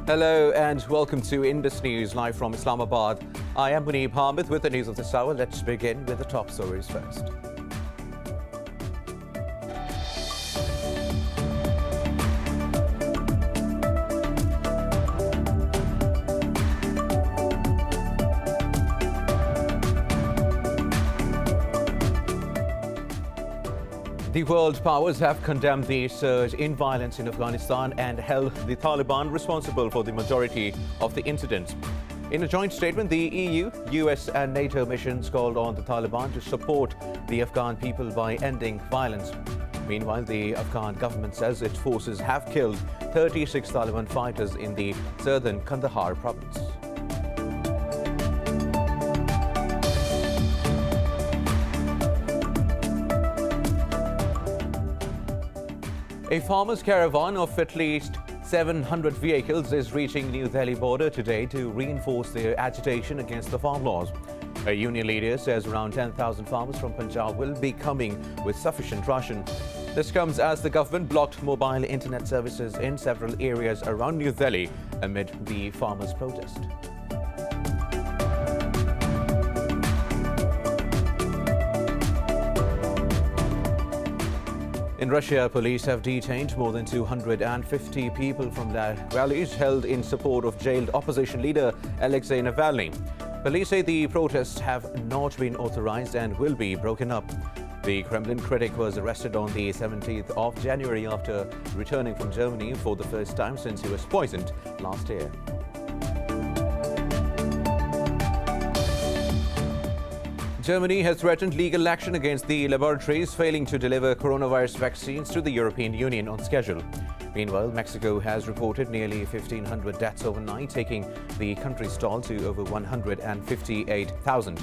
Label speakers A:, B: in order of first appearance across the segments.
A: Hello and welcome to Indus News live from Islamabad. I am Munib Hamid with the news of this hour. Let's begin with the top stories first. The world powers have condemned the surge in violence in Afghanistan and held the Taliban responsible for the majority of the incidents. In a joint statement, the EU, US and NATO missions called on the Taliban to support the Afghan people by ending violence. Meanwhile, the Afghan government says its forces have killed 36 Taliban fighters in the southern Kandahar province. A farmer's caravan of at least 700 vehicles is reaching New Delhi border today to reinforce their agitation against the farm laws. A union leader says around 10,000 farmers from Punjab will be coming with sufficient ration. This comes as the government blocked mobile internet services in several areas around New Delhi amid the farmers' protest. In Russia, police have detained more than 250 people from the rallies held in support of jailed opposition leader Alexei Navalny. Police say the protests have not been authorized and will be broken up. The Kremlin critic was arrested on the 17th of January after returning from Germany for the first time since he was poisoned last year. Germany has threatened legal action against the laboratories failing to deliver coronavirus vaccines to the European Union on schedule. Meanwhile, Mexico has reported nearly 1,500 deaths overnight, taking the country's toll to over 158,000.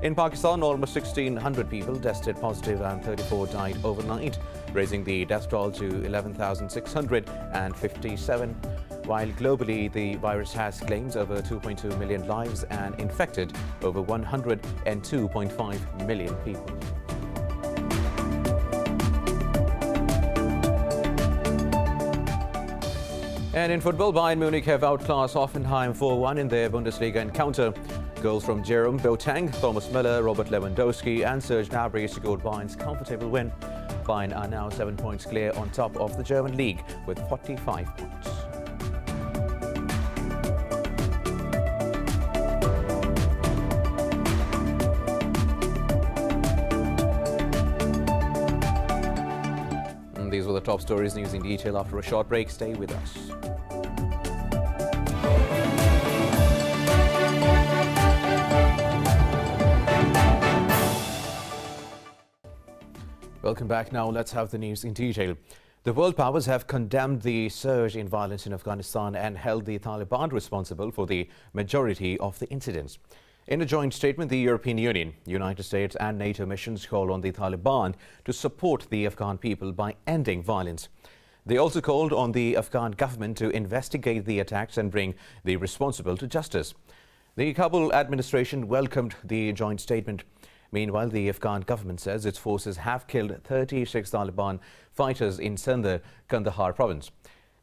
A: In Pakistan, almost 1,600 people tested positive and 34 died overnight, raising the death toll to 11,657. While globally, the virus has claimed over 2.2 million lives and infected over 102.5 million people. And in football, Bayern Munich have outclassed Hoffenheim 4-1 in their Bundesliga encounter. Goals from Jerome Boateng, Thomas Müller, Robert Lewandowski and Serge Gnabry scored Bayern's comfortable win. Bayern are now 7 points clear on top of the German league with 45 points. These were the top stories. News in detail after a short break. Stay with us. Welcome back. Now let's have the news in detail. The world powers have condemned the surge in violence in Afghanistan and held the Taliban responsible for the majority of the incidents. In a joint statement, the European Union, United States and NATO missions called on the Taliban to support the Afghan people by ending violence. They also called on the Afghan government to investigate the attacks and bring the responsible to justice. The Kabul administration welcomed the joint statement. Meanwhile, the Afghan government says its forces have killed 36 Taliban fighters in southern Kandahar province.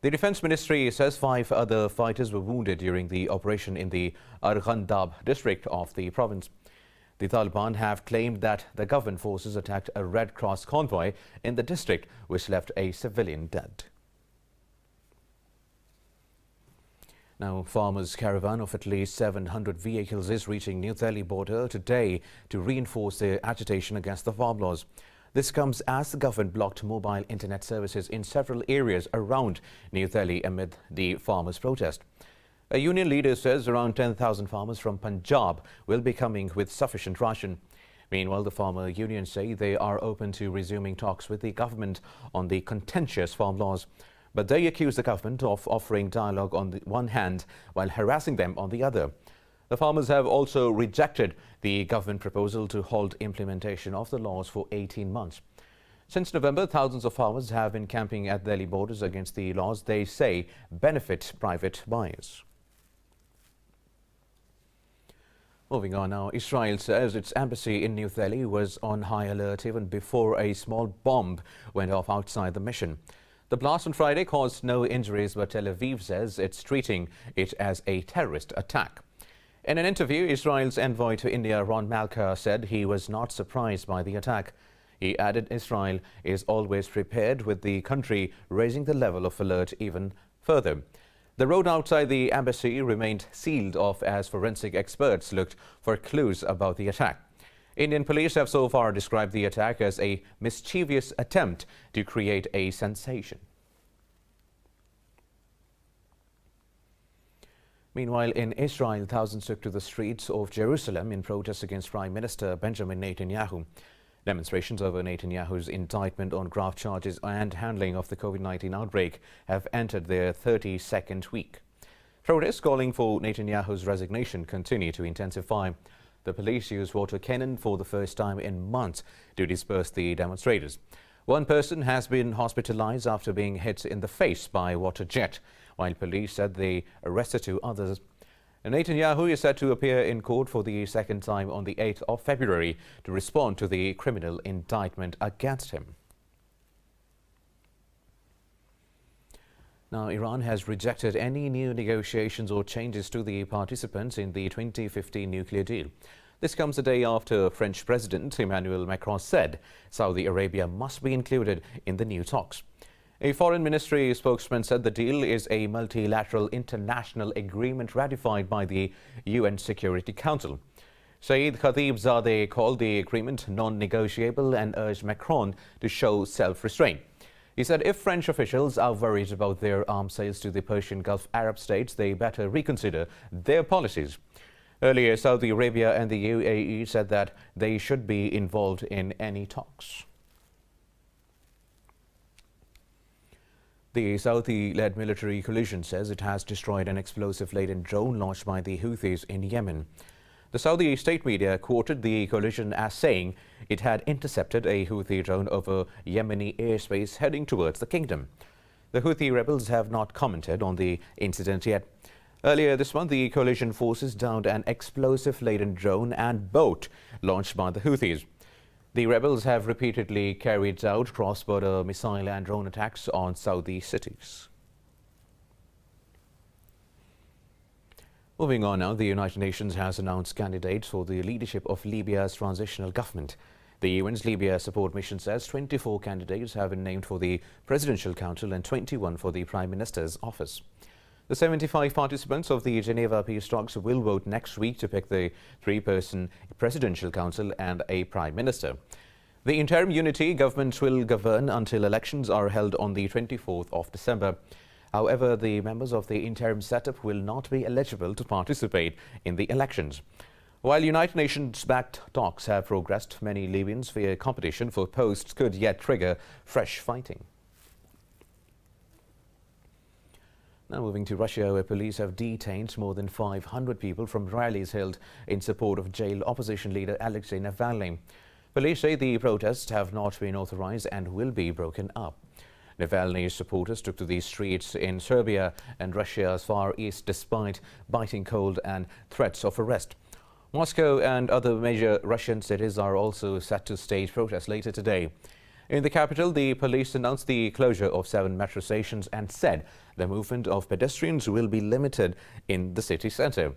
A: The Defense Ministry says 5 other fighters were wounded during the operation in the Arghandab district of the province. The Taliban have claimed that the government forces attacked a Red Cross convoy in the district, which left a civilian dead. Now, farmers' caravan of at least 700 vehicles is reaching New Delhi border today to reinforce their agitation against the farm laws. This comes as the government blocked mobile internet services in several areas around New Delhi amid the farmers' protest. A union leader says around 10,000 farmers from Punjab will be coming with sufficient ration. Meanwhile, the farmer unions say they are open to resuming talks with the government on the contentious farm laws. But they accuse the government of offering dialogue on the one hand while harassing them on the other. The farmers have also rejected the government proposal to halt implementation of the laws for 18 months. Since November, thousands of farmers have been camping at Delhi borders against the laws they say benefit private buyers. Moving on now, Israel says its embassy in New Delhi was on high alert even before a small bomb went off outside the mission. The blast on Friday caused no injuries, but Tel Aviv says it's treating it as a terrorist attack. In an interview, Israel's envoy to India, Ron Malka, said he was not surprised by the attack. He added Israel is always prepared, with the country raising the level of alert even further. The road outside the embassy remained sealed off as forensic experts looked for clues about the attack. Indian police have so far described the attack as a mischievous attempt to create a sensation. Meanwhile, in Israel, thousands took to the streets of Jerusalem in protest against Prime Minister Benjamin Netanyahu. Demonstrations over Netanyahu's indictment on graft charges and handling of the COVID-19 outbreak have entered their 32nd week. Protests calling for Netanyahu's resignation continue to intensify. The police used water cannon for the first time in months to disperse the demonstrators. One person has been hospitalized after being hit in the face by a water jet, while police said they arrested 2 others. Netanyahu is set to appear in court for the second time on the 8th of February to respond to the criminal indictment against him. Now, Iran has rejected any new negotiations or changes to the participants in the 2015 nuclear deal. This comes a day after French President Emmanuel Macron said Saudi Arabia must be included in the new talks. A foreign ministry spokesman said the deal is a multilateral international agreement ratified by the UN Security Council. Saeed Khatibzadeh called the agreement non-negotiable and urged Macron to show self-restraint. He said if French officials are worried about their arms sales to the Persian Gulf Arab states, they better reconsider their policies. Earlier, Saudi Arabia and the UAE said that they should be involved in any talks. The Saudi-led military coalition says it has destroyed an explosive-laden drone launched by the Houthis in Yemen. The Saudi state media quoted the coalition as saying it had intercepted a Houthi drone over Yemeni airspace heading towards the kingdom. The Houthi rebels have not commented on the incident yet. Earlier this month, the coalition forces downed an explosive-laden drone and boat launched by the Houthis. The rebels have repeatedly carried out cross-border missile and drone attacks on Saudi cities. Moving on now, the United Nations has announced candidates for the leadership of Libya's transitional government. The UN's Libya support mission says 24 candidates have been named for the Presidential Council and 21 for the Prime Minister's office. The 75 participants of the Geneva peace talks will vote next week to pick the 3-person Presidential Council and a Prime Minister. The interim unity government will govern until elections are held on the 24th of December. However, the members of the interim setup will not be eligible to participate in the elections. While United Nations-backed talks have progressed, many Libyans fear competition for posts could yet trigger fresh fighting. Now moving to Russia, where police have detained more than 500 people from rallies held in support of jailed opposition leader Alexei Navalny. Police say the protests have not been authorized and will be broken up. Navalny's supporters took to the streets in Serbia and Russia's Far East despite biting cold and threats of arrest. Moscow and other major Russian cities are also set to stage protests later today. In the capital, the police announced the closure of 7 metro stations and said the movement of pedestrians will be limited in the city centre.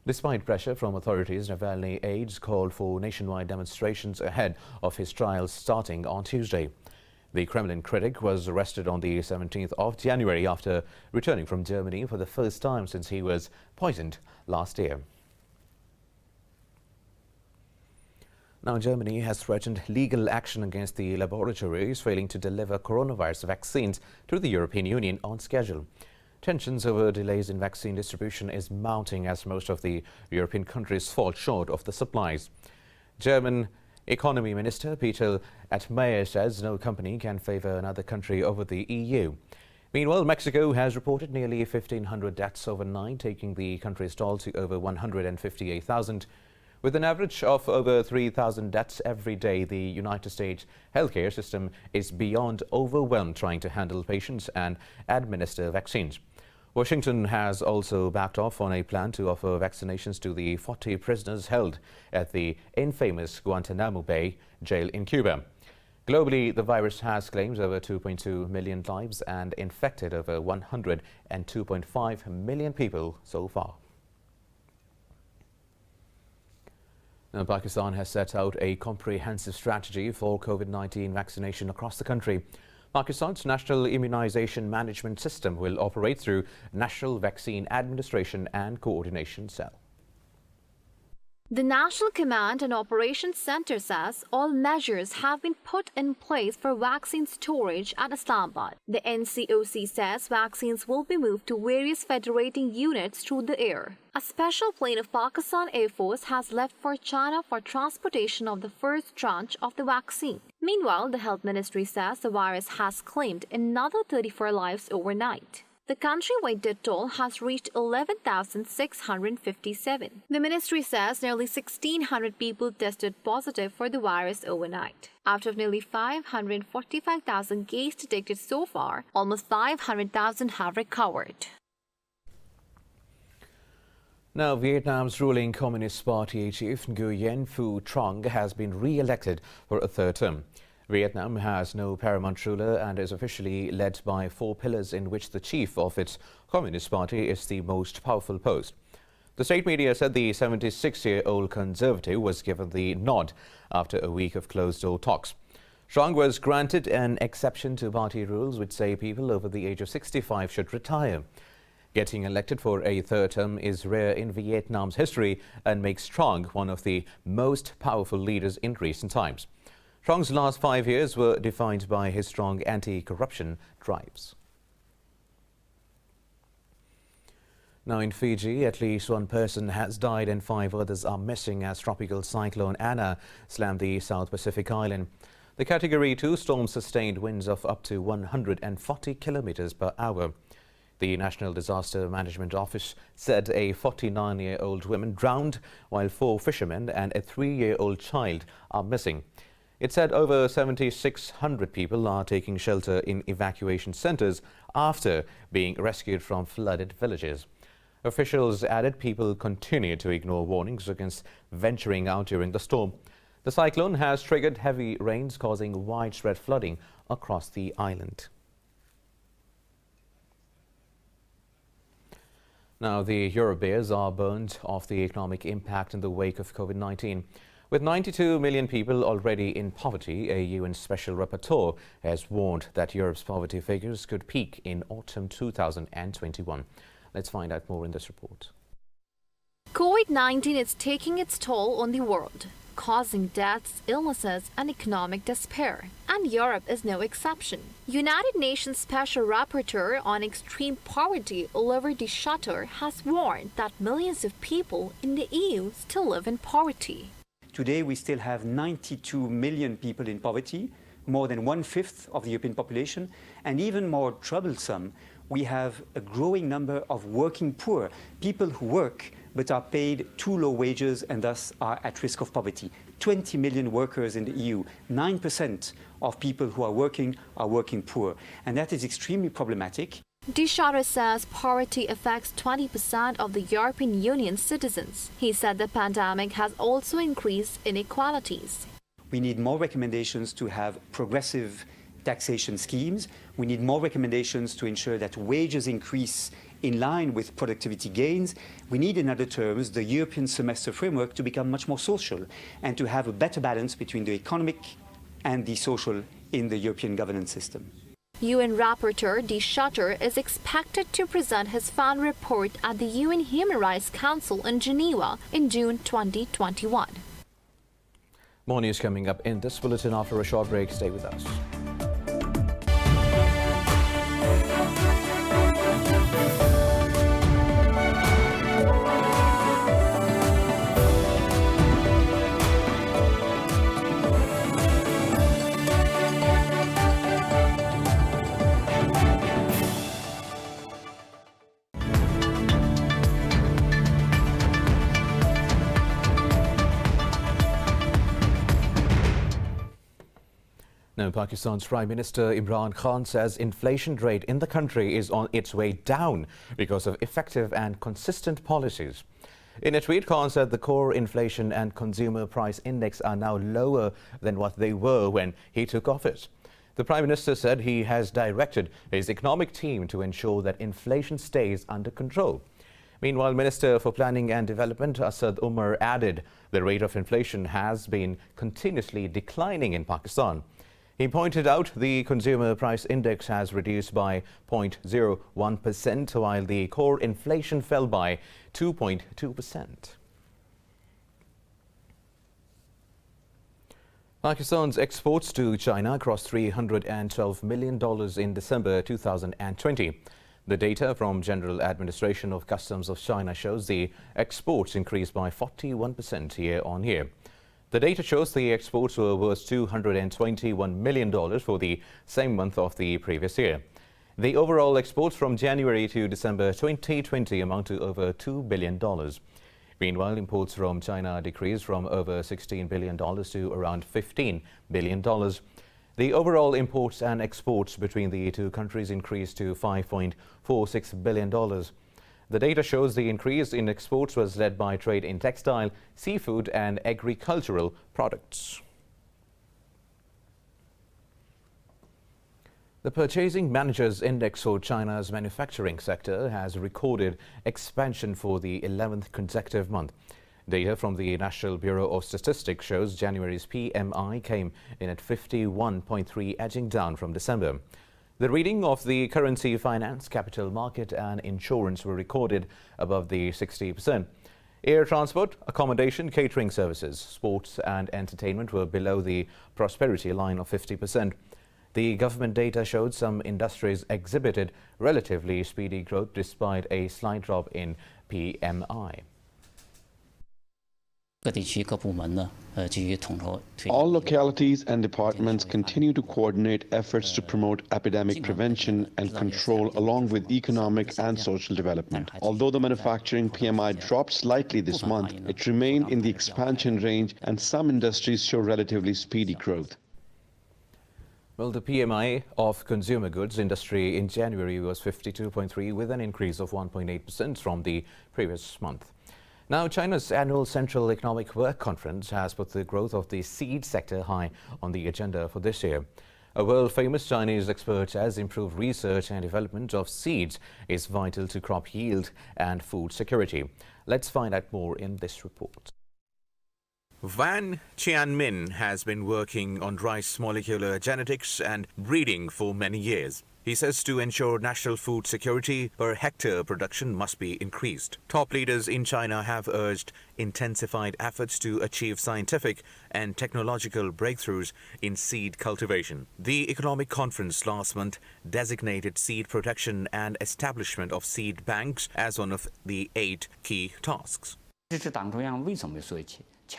A: Despite pressure from authorities, Navalny aides called for nationwide demonstrations ahead of his trial starting on Tuesday. The Kremlin critic was arrested on the 17th of January after returning from Germany for the first time since he was poisoned last year. Now, Germany has threatened legal action against the laboratories failing to deliver coronavirus vaccines to the European Union on schedule. Tensions over delays in vaccine distribution is mounting as most of the European countries fall short of the supplies. German Economy Minister Peter Altmaier says no company can favour another country over the EU. Meanwhile, Mexico has reported nearly 1,500 deaths overnight, taking the country's toll to over 158,000. With an average of over 3,000 deaths every day, the United States healthcare system is beyond overwhelmed trying to handle patients and administer vaccines. Washington has also backed off on a plan to offer vaccinations to the 40 prisoners held at the infamous Guantanamo Bay jail in Cuba. Globally, the virus has claimed over 2.2 million lives and infected over 102.5 million people so far. Now, Pakistan has set out a comprehensive strategy for COVID-19 vaccination across the country. Pakistan's National Immunization Management System will operate through National Vaccine Administration and Coordination Cell.
B: The National Command and Operations Center says all measures have been put in place for vaccine storage at Islamabad. The NCOC says vaccines will be moved to various federating units through the air. A special plane of Pakistan Air Force has left for China for transportation of the first tranche of the vaccine. Meanwhile, the Health Ministry says the virus has claimed another 34 lives overnight. The countrywide death toll has reached 11,657. The ministry says nearly 1,600 people tested positive for the virus overnight. Out of nearly 545,000 cases detected so far, almost 500,000 have recovered.
A: Now, Vietnam's ruling Communist Party chief Nguyen Phu Trong has been re-elected for a third term. Vietnam has no paramount ruler and is officially led by four pillars, in which the chief of its Communist Party is the most powerful post. The state media said the 76-year-old conservative was given the nod after a week of closed-door talks. Trong was granted an exception to party rules which say people over the age of 65 should retire. Getting elected for a third term is rare in Vietnam's history and makes Trong one of the most powerful leaders in recent times. Trong's last 5 years were defined by his strong anti-corruption drives. Now, in Fiji, at least one person has died and 5 others are missing as tropical cyclone Anna slammed the South Pacific island. The Category 2 storm sustained winds of up to 140 kilometers per hour. The National Disaster Management Office said a 49-year-old woman drowned, while 4 fishermen and a 3-year-old child are missing. It said over 7,600 people are taking shelter in evacuation centers after being rescued from flooded villages. Officials added people continue to ignore warnings against venturing out during the storm. The cyclone has triggered heavy rains, causing widespread flooding across the island. Now, the Libyas are burnt of the economic impact in the wake of COVID-19. With 92 million people already in poverty, a UN Special Rapporteur has warned that Europe's poverty figures could peak in autumn 2021. Let's find out more in this report.
B: COVID-19 is taking its toll on the world, causing deaths, illnesses, and economic despair. And Europe is no exception. United Nations Special Rapporteur on Extreme Poverty, Oliver de Schutter, has warned that millions of people in the EU still live in poverty.
C: Today, we still have 92 million people in poverty, more than 1/5 of the European population, and even more troublesome, we have a growing number of working poor, people who work but are paid too low wages and thus are at risk of poverty. 20 million workers in the EU, 9% of people who are working poor, and that is extremely problematic.
B: De Schutter says poverty affects 20% of the European Union's citizens. He said the pandemic has also increased inequalities.
C: We need more recommendations to have progressive taxation schemes. We need more recommendations to ensure that wages increase in line with productivity gains. We need, in other terms, the European semester framework to become much more social and to have a better balance between the economic and the social in the European governance system.
B: UN Rapporteur de Schutter is expected to present his final report at the UN Human Rights Council in Geneva in June 2021.
A: More news coming up in this bulletin after a short break. Stay with us. Now, Pakistan's Prime Minister Imran Khan says inflation rate in the country is on its way down because of effective and consistent policies. In a tweet, Khan said the core inflation and consumer price index are now lower than what they were when he took office. The Prime Minister said he has directed his economic team to ensure that inflation stays under control. Meanwhile, Minister for Planning and Development Asad Umar added the rate of inflation has been continuously declining in Pakistan. He pointed out the consumer price index has reduced by 0.01%, while the core inflation fell by 2.2%. Pakistan's exports to China crossed $312 million in December 2020. The data from General Administration of Customs of China shows the exports increased by 41% year-on-year. The data shows the exports were worth $221 million for the same month of the previous year. The overall exports from January to December 2020 amount to over $2 billion. Meanwhile, imports from China decreased from over $16 billion to around $15 billion. The overall imports and exports between the two countries increased to $5.46 billion. The data shows the increase in exports was led by trade in textile, seafood and agricultural products. The Purchasing Managers Index for China's manufacturing sector has recorded expansion for the 11th consecutive month. Data from the National Bureau of Statistics shows January's PMI came in at 51.3, edging down from December. The reading of the currency, finance, capital market and insurance were recorded above the 60%. Air transport, accommodation, catering services, sports and entertainment were below the prosperity line of 50%. The government data showed some industries exhibited relatively speedy growth despite a slight drop in PMI.
D: All localities and departments continue to coordinate efforts to promote epidemic prevention and control along with economic and social development. Although the manufacturing PMI dropped slightly this month, it remained in the expansion range and some industries show relatively speedy growth.
A: Well, the PMI of consumer goods industry in January was 52.3 with an increase of 1.8% from the previous month. Now, China's annual Central Economic Work Conference has put the growth of the seed sector high on the agenda for this year. A world-famous Chinese expert says improved research and development of seeds is vital to crop yield and food security. Let's find out more in this report.
E: Van Tianmin has been working on rice molecular genetics and breeding for many years. He says to ensure national food security, per hectare production must be increased. Top leaders in China have urged intensified efforts to achieve scientific and technological breakthroughs in seed cultivation. The economic conference last month designated seed protection and establishment of seed banks as one of the 8 key tasks.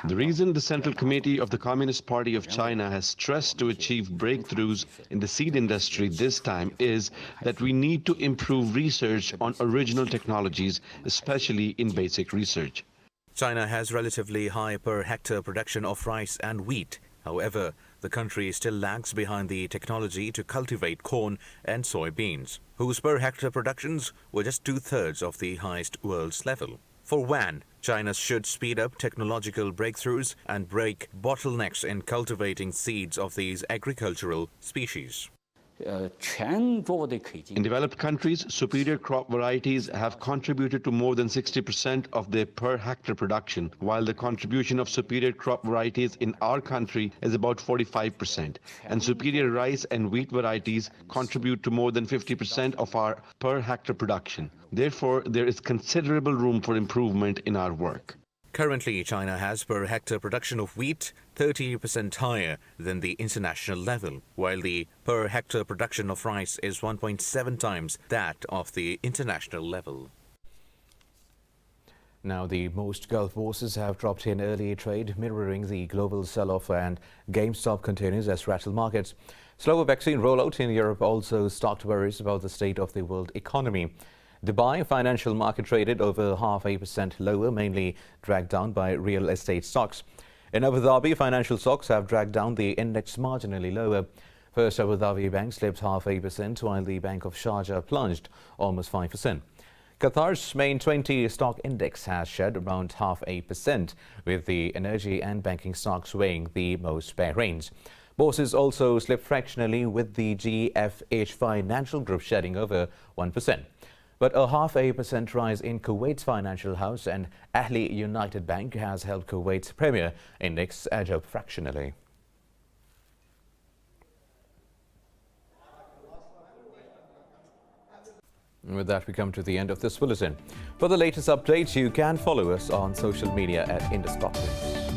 D: The reason the Central Committee of the Communist Party of China has stressed to achieve breakthroughs in the seed industry this time is that we need to improve research on original technologies, especially in basic research.
E: China has relatively high per hectare production of rice and wheat. However, the country still lags behind the technology to cultivate corn and soybeans, whose per hectare productions were just 2/3 of the highest world's level. For Van, China should speed up technological breakthroughs and break bottlenecks in cultivating seeds of these agricultural species.
D: In developed countries, superior crop varieties have contributed to more than 60% of their per hectare production, while the contribution of superior crop varieties in our country is about 45%. And superior rice and wheat varieties contribute to more than 50% of our per hectare production. Therefore, there is considerable room for improvement in our work.
E: Currently, China has per hectare production of wheat 30% higher than the international level, while the per hectare production of rice is 1.7 times that of the international level.
A: Now, the most Gulf bourses have dropped in early trade, mirroring the global sell-off, and GameStop continues as rattle markets. Slower vaccine rollout in Europe also sparked worries about the state of the world economy. Dubai financial market traded over 0.5% lower, mainly dragged down by real estate stocks. In Abu Dhabi, financial stocks have dragged down the index marginally lower. First Abu Dhabi Bank slipped 0.5%, while the Bank of Sharjah plunged almost 5%. Qatar's main 20 stock index has shed around 0.5%, with the energy and banking stocks weighing the most bearings. Bourses also slipped fractionally, with the GFH Financial Group shedding over 1%. But a 0.5% rise in Kuwait's financial house and Ahli United Bank has helped Kuwait's premier index edge up fractionally. With that, we come to the end of this bulletin. For the latest updates, you can follow us on social media at Indus Special.